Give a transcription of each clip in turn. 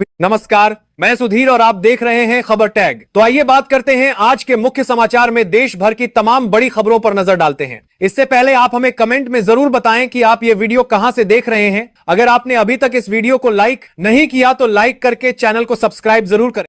नमस्कार, मैं सुधीर और आप देख रहे हैं खबर टैग। तो आइए बात करते हैं आज के मुख्य समाचार में देश भर की तमाम बड़ी खबरों पर नजर डालते हैं। इससे पहले आप हमें कमेंट में जरूर बताएं कि आप ये वीडियो कहां से देख रहे हैं। अगर आपने अभी तक इस वीडियो को लाइक नहीं किया तो लाइक करके चैनल को सब्सक्राइब जरूर करें।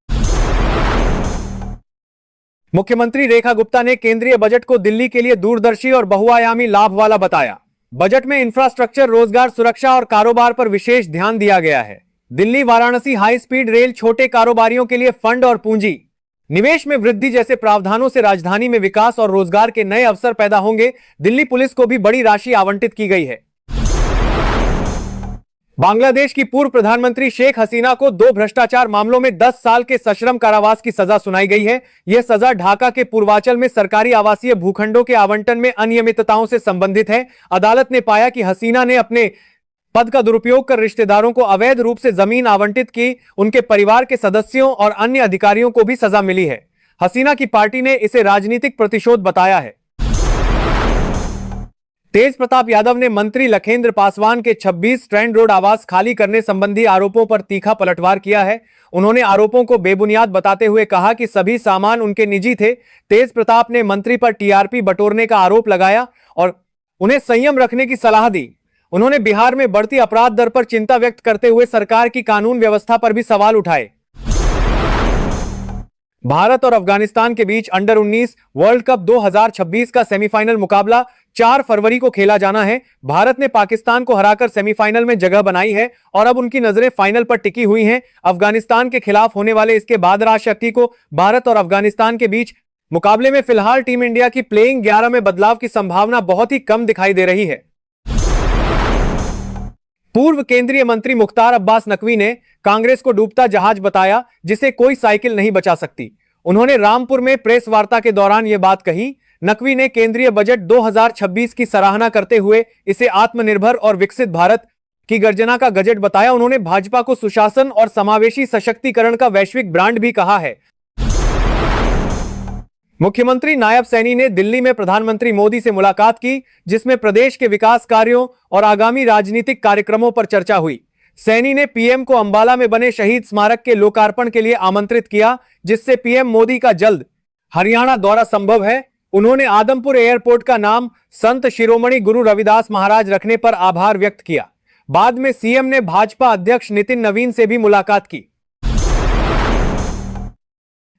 मुख्यमंत्री रेखा गुप्ता ने केंद्रीय बजट को दिल्ली के लिए दूरदर्शी और बहुआयामी लाभ वाला बताया। बजट में इंफ्रास्ट्रक्चर, रोजगार, सुरक्षा और कारोबार पर विशेष ध्यान दिया गया है। Delhi Varanasi high speed rail, छोटे कारोबारियों के लिए फंड और पूंजी निवेश में वृद्धि जैसे प्रावधानों से राजधानी में विकास और रोजगार के नए अवसर पैदा होंगे। दिल्ली पुलिस को भी बड़ी राशि आवंटित की गई है। बांग्लादेश की पूर्व प्रधानमंत्री शेख हसीना को 2 भ्रष्टाचार मामलों में 10 साल के सश्रम कारावास की सजा सुनाई गई है। यह सजा ढाका के पूर्वांचल में सरकारी आवासीय भूखंडों के आवंटन में अनियमितताओं से संबंधित है। अदालत ने पाया कि हसीना ने अपने पद का दुरुपयोग कर रिश्तेदारों को अवैध रूप से जमीन आवंटित की। उनके परिवार के सदस्यों और अन्य अधिकारियों को भी सजा मिली है। हसीना की पार्टी ने इसे राजनीतिक प्रतिशोध बताया है। तेज प्रताप यादव ने मंत्री लखेंद्र पासवान के 26 स्ट्रैंड रोड आवास खाली करने संबंधी आरोपों पर तीखा पलटवार किया है। उन्होंने आरोपों को बेबुनियाद बताते हुए कहा कि सभी सामान उनके निजी थे। तेज प्रताप ने मंत्री पर टीआरपी बटोरने का आरोप लगाया और उन्हें संयम रखने की सलाह दी। उन्होंने बिहार में बढ़ती अपराध दर पर चिंता व्यक्त करते हुए सरकार की कानून व्यवस्था पर भी सवाल उठाए। भारत और अफगानिस्तान के बीच अंडर 19 वर्ल्ड कप 2026 का सेमीफाइनल मुकाबला 4 फरवरी को खेला जाना है। भारत ने पाकिस्तान को हराकर सेमीफाइनल में जगह बनाई है और अब उनकी नजरें फाइनल पर टिकी हुई हैं। अफगानिस्तान के खिलाफ होने वाले इसके बाद रात शक्ति को भारत और अफगानिस्तान के बीच मुकाबले में फिलहाल टीम इंडिया की प्लेइंग 11 में बदलाव की संभावना बहुत ही कम दिखाई दे रही है। पूर्व केंद्रीय मंत्री मुख्तार अब्बास नकवी ने कांग्रेस को डूबता जहाज बताया जिसे कोई साइकिल नहीं बचा सकती। उन्होंने रामपुर में प्रेस वार्ता के दौरान यह बात कही। नकवी ने केंद्रीय बजट 2026 की सराहना करते हुए इसे आत्मनिर्भर और विकसित भारत की गर्जना का गजट बताया। उन्होंने भाजपा को सुशासन और समावेशी सशक्तिकरण का वैश्विक ब्रांड भी कहा है। मुख्यमंत्री नायब सैनी ने दिल्ली में प्रधानमंत्री मोदी से मुलाकात की, जिसमें प्रदेश के विकास कार्यों और आगामी राजनीतिक कार्यक्रमों पर चर्चा हुई। सैनी ने पीएम को अंबाला में बने शहीद स्मारक के लोकार्पण के लिए आमंत्रित किया, जिससे पीएम मोदी का जल्द हरियाणा दौरा संभव है। उन्होंने आदमपुर एयरपोर्ट का नाम संत शिरोमणि गुरु रविदास महाराज रखने पर आभार व्यक्त किया। बाद में सीएम ने भाजपा अध्यक्ष नितिन नवीन से भी मुलाकात की।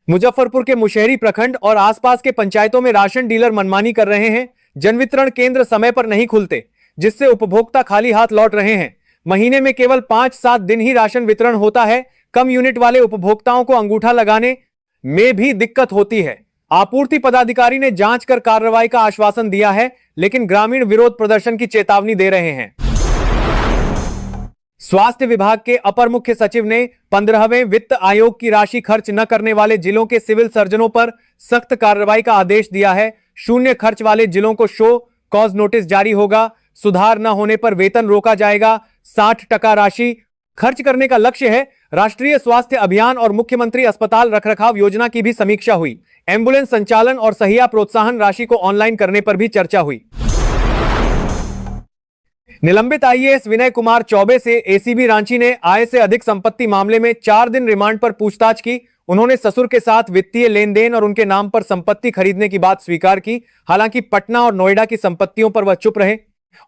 मुजफ्फरपुर के मुशहरी प्रखंड और आसपास के पंचायतों में राशन डीलर मनमानी कर रहे हैं। जनवितरण केंद्र समय पर नहीं खुलते, जिससे उपभोक्ता खाली हाथ लौट रहे हैं। महीने में केवल 5-7 दिन ही राशन वितरण होता है। कम यूनिट वाले उपभोक्ताओं को अंगूठा लगाने में भी दिक्कत होती है। आपूर्ति पदाधिकारी ने जांच कर कार्रवाई का आश्वासन दिया है, लेकिन ग्रामीण विरोध प्रदर्शन की चेतावनी दे रहे हैं। स्वास्थ्य विभाग के अपर मुख्य सचिव ने 15वें वित्त आयोग की राशि खर्च न करने वाले जिलों के सिविल सर्जनों पर सख्त कार्रवाई का आदेश दिया है। शून्य खर्च वाले जिलों को शो कॉज नोटिस जारी होगा। सुधार न होने पर वेतन रोका जाएगा। 60% राशि खर्च करने का लक्ष्य है। राष्ट्रीय स्वास्थ्य अभियान और मुख्यमंत्री अस्पताल रखरखाव योजना की भी समीक्षा हुई। एम्बुलेंस संचालन और सहिया प्रोत्साहन राशि को ऑनलाइन करने पर भी चर्चा हुई। निलंबित आईएएस विनय कुमार चौबे से एसीबी रांची ने आय से अधिक संपत्ति मामले में 4 दिन रिमांड पर पूछताछ की। उन्होंने ससुर के साथ वित्तीय लेन देन और उनके नाम पर संपत्ति खरीदने की बात स्वीकार की। हालांकि पटना और नोएडा की संपत्तियों पर वह चुप रहे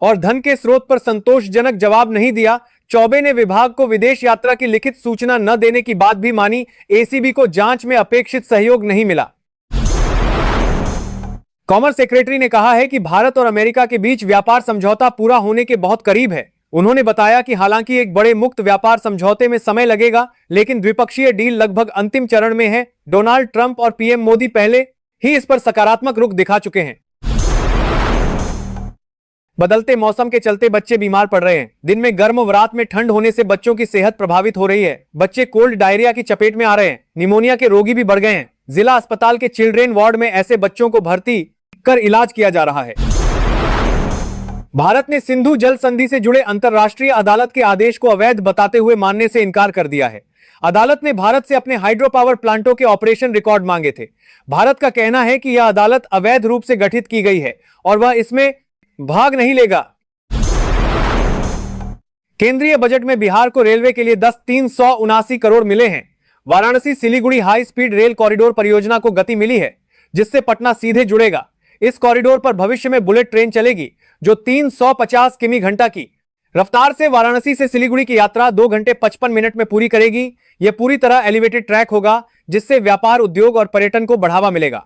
और धन के स्रोत पर संतोषजनक जवाब नहीं दिया। चौबे ने विभाग को विदेश यात्रा की लिखित सूचना न देने की बात भी मानी। एसीबी को जांच में अपेक्षित सहयोग नहीं मिला। कॉमर्स सेक्रेटरी ने कहा है कि भारत और अमेरिका के बीच व्यापार समझौता पूरा होने के बहुत करीब है। उन्होंने बताया कि हालांकि एक बड़े मुक्त व्यापार समझौते में समय लगेगा, लेकिन द्विपक्षीय डील लगभग अंतिम चरण में है। डोनाल्ड ट्रंप और पीएम मोदी पहले ही इस पर सकारात्मक रुख दिखा चुके हैं। बदलते मौसम के चलते बच्चे बीमार पड़ रहे हैं। दिन में गर्म और रात में ठंड होने से बच्चों की सेहत प्रभावित हो रही है। बच्चे कोल्ड डायरिया की चपेट में आ रहे हैं। निमोनिया के रोगी भी बढ़ गए हैं। जिला अस्पताल के चिल्ड्रेन वार्ड में ऐसे बच्चों को भर्ती कर इलाज किया जा रहा है। भारत ने सिंधु जल संधि से जुड़े अंतरराष्ट्रीय अदालत के आदेश को अवैध बताते हुए मानने से इनकार कर दिया है। अदालत ने भारत से अपने हाइड्रो पावर प्लांटों के ऑपरेशन रिकॉर्ड मांगे थे। भारत का कहना है कि यह अदालत अवैध रूप से गठित की गई है और वह इसमें भाग नहीं लेगा। केंद्रीय बजट में बिहार को रेलवे के लिए 379 करोड़ मिले हैं। Varanasi Siliguri high speed rail corridor परियोजना को गति मिली है, जिससे पटना सीधे जुड़ेगा। इस कॉरिडोर पर भविष्य में बुलेट ट्रेन चलेगी, जो 350 किमी घंटा की रफ्तार से वाराणसी से सिलीगुड़ी की यात्रा 2 घंटे 55 मिनट में पूरी करेगी। यह पूरी तरह एलिवेटेड ट्रैक होगा, जिससे व्यापार, उद्योग और पर्यटन को बढ़ावा मिलेगा।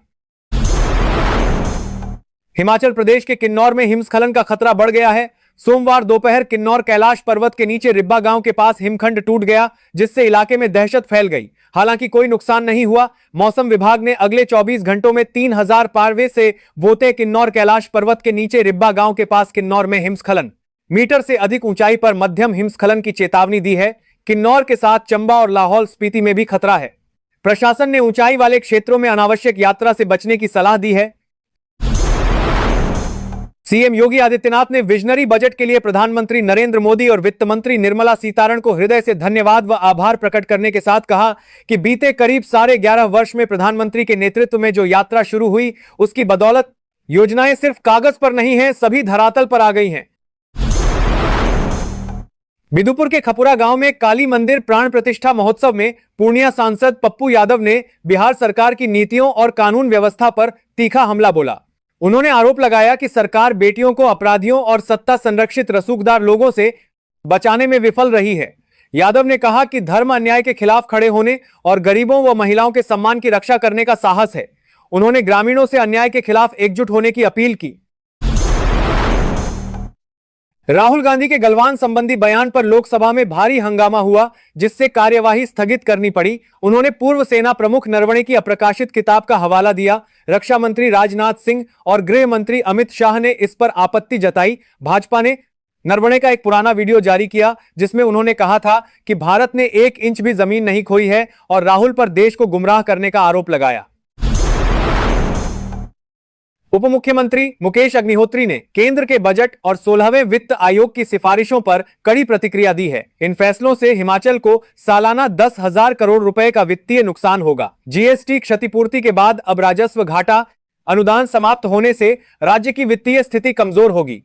हिमाचल प्रदेश के किन्नौर में हिमस्खलन का खतरा बढ़ गया है। सोमवार दोपहर किन्नौर कैलाश पर्वत के नीचे रिब्बा गांव के पास हिमखंड टूट गया, जिससे इलाके में दहशत फैल गई। हालांकि कोई नुकसान नहीं हुआ। मौसम विभाग ने अगले 24 घंटों में 3000 पारवे से वोते किन्नौर कैलाश पर्वत के नीचे रिब्बा गांव के पास किन्नौर में हिमस्खलन मीटर से अधिक ऊंचाई पर मध्यम हिमस्खलन की चेतावनी दी है। किन्नौर के साथ चंबा और लाहौल स्पीति में भी खतरा है। प्रशासन ने ऊंचाई वाले क्षेत्रों में अनावश्यक यात्रा से बचने की सलाह दी है। सीएम योगी आदित्यनाथ ने विजनरी बजट के लिए प्रधानमंत्री नरेंद्र मोदी और वित्त मंत्री निर्मला सीतारमण को हृदय से धन्यवाद व आभार प्रकट करने के साथ कहा कि बीते करीब 11.5 वर्ष में प्रधानमंत्री के नेतृत्व में जो यात्रा शुरू हुई, उसकी बदौलत योजनाएं सिर्फ कागज पर नहीं हैं, सभी धरातल पर आ गई हैं। बिदुपुर के खपुरा गांव में काली मंदिर प्राण प्रतिष्ठा महोत्सव में पूर्णिया सांसद पप्पू यादव ने बिहार सरकार की नीतियों और कानून व्यवस्था पर तीखा हमला बोला। उन्होंने आरोप लगाया कि सरकार बेटियों को अपराधियों और सत्ता संरक्षित रसूखदार लोगों से बचाने में विफल रही है। यादव ने कहा कि धर्म अन्याय के खिलाफ खड़े होने और गरीबों व महिलाओं के सम्मान की रक्षा करने का साहस है। उन्होंने ग्रामीणों से अन्याय के खिलाफ एकजुट होने की अपील की। राहुल गांधी के गलवान संबंधी बयान पर लोकसभा में भारी हंगामा हुआ, जिससे कार्यवाही स्थगित करनी पड़ी। उन्होंने पूर्व सेना प्रमुख नरवणे की अप्रकाशित किताब का हवाला दिया। रक्षा मंत्री राजनाथ सिंह और गृह मंत्री अमित शाह ने इस पर आपत्ति जताई। भाजपा ने नरवणे का एक पुराना वीडियो जारी किया, जिसमें उन्होंने कहा था कि भारत ने 1 इंच भी जमीन नहीं खोई है और राहुल पर देश को गुमराह करने का आरोप लगाया। उप मुख्यमंत्री मुकेश अग्निहोत्री ने केंद्र के बजट और 16वें वित्त आयोग की सिफारिशों पर कड़ी प्रतिक्रिया दी है। इन फैसलों से हिमाचल को सालाना 10,000 करोड़ रुपए का वित्तीय नुकसान होगा। जीएसटी क्षतिपूर्ति के बाद अब राजस्व घाटा, अनुदान समाप्त होने से राज्य की वित्तीय स्थिति कमजोर होगी।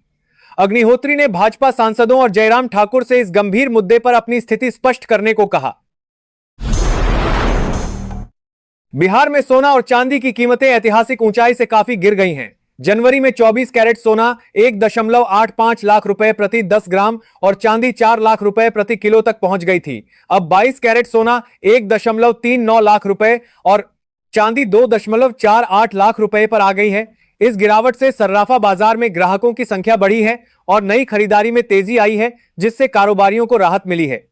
अग्निहोत्री ने भाजपा सांसदों और जयराम ठाकुर से इस गंभीर मुद्दे पर अपनी स्थिति स्पष्ट करने को कहा। बिहार में सोना और चांदी की कीमतें ऐतिहासिक ऊंचाई से काफी गिर गई हैं। जनवरी में 24 कैरेट सोना 1.85 लाख रुपए प्रति 10 ग्राम और चांदी 4 लाख रुपए प्रति किलो तक पहुंच गई थी। अब 22 कैरेट सोना 1.39 लाख रुपए और चांदी 2.48 लाख रुपए पर आ गई है। इस गिरावट से सर्राफा बाजार में ग्राहकों की संख्या बढ़ी है और नई खरीदारी में तेजी आई है, जिससे कारोबारियों को राहत मिली है।